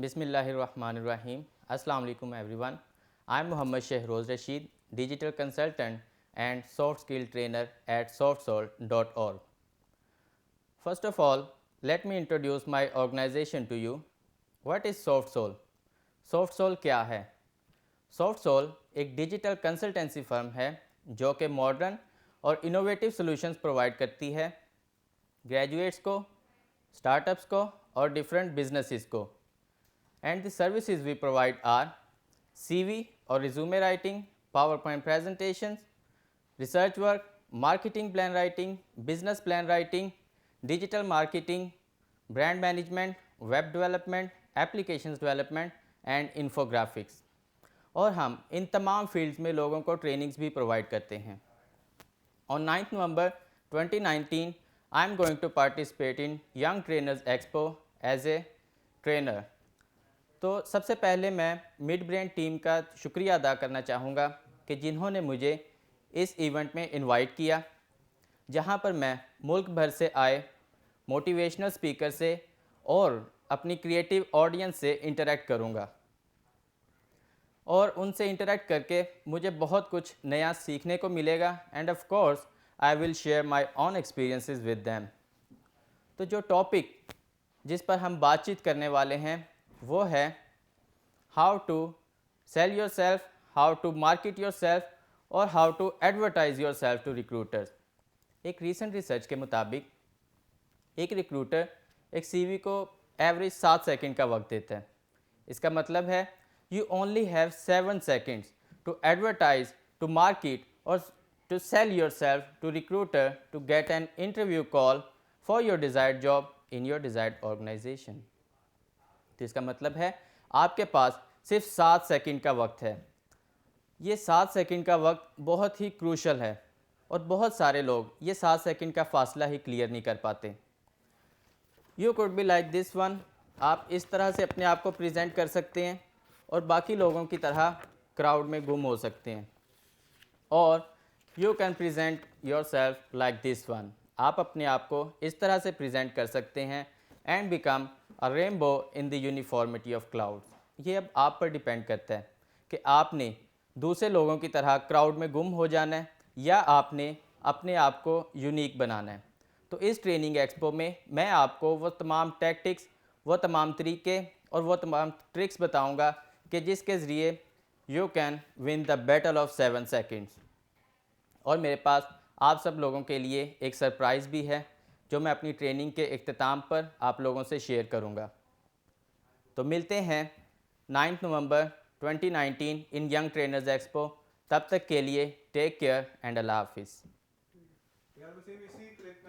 Bismillahirrahmanirrahim. Assalamu alaikum everyone. I am Muhammad Shehroz Rashid, digital consultant and soft skill trainer at softsoul.org. First of all, let me introduce my organization to you. What is SoftSoul? SoftSoul क्या है? SoftSoul एक digital consultancy firm है जो कि modern और innovative solutions provide करती है graduates को, स्टार्टअप्स को और डिफरेंट बिजनेसेस को. And the services we provide are CV or resume writing, PowerPoint presentations, research work, marketing plan writing, business plan writing, digital marketing, brand management, web development, applications development and infographics. और हम इन तमाम fields में लोगों को trainings भी provide करते हैं. On 9th November 2019, I am going to participate in Young Trainers Expo as a trainer. तो सबसे पहले मैं मिड ब्रेन टीम का शुक्रिया अदा करना चाहूँगा कि जिन्होंने मुझे इस इवेंट में इनवाइट किया, जहाँ पर मैं मुल्क भर से आए मोटिवेशनल स्पीकर से और अपनी क्रिएटिव ऑडियंस से इंटरेक्ट करूँगा और उनसे इंटरेक्ट करके मुझे बहुत कुछ नया सीखने को मिलेगा. End of course I will share my own experiences with them. तो जो टॉपिक जिस पर हम बातचीत करने वाले हैं वो है how to sell yourself, how to market yourself और how to advertise yourself to recruiters. एक रीसेंट रिसर्च के मुताबिक एक रिक्रूटर एक सीवी को एवरेज 7 सेकंड का वक्त देता है. इसका मतलब है you only have 7 seconds to advertise, to market और to sell yourself to recruiter to get an interview call for your desired job in your desired organisation. तो इसका मतलब है आपके पास सिर्फ 7 सेकंड का वक्त है. ये 7 सेकंड का वक्त बहुत ही क्रूशल है और बहुत सारे लोग ये 7 सेकंड का फासला ही क्लियर नहीं कर पाते. You could be like this one. आप इस तरह से अपने आप को प्रेजेंट कर सकते हैं और बाकी लोगों की तरह क्राउड में गुम हो सकते हैं. और you can present your self like this one. आप अपने आप को इस तरह से प्रेजेंट कर सकते हैं and become a rainbow in the uniformity of clouds. ये अब आप पर डिपेंड करता है कि आपने दूसरे लोगों की तरह क्राउड में गुम हो जाना है या आपने अपने आप को यूनिक बनाना है. तो इस ट्रेनिंग एक्सपो में मैं आपको वो तमाम टैक्टिक्स, वो तमाम तरीके और वो तमाम ट्रिक्स बताऊंगा कि जिसके ज़रिए you can win the battle of 7 seconds. और मेरे पास आप सब लोगों के लिए एक सरप्राइज़ भी है जो मैं अपनी ट्रेनिंग के इख्तिताम पर आप लोगों से शेयर करूंगा. तो मिलते हैं 9 नवंबर 2019 इन यंग ट्रेनर्स एक्सपो. तब तक के लिए टेक केयर एंड अल्लाह हाफिज़.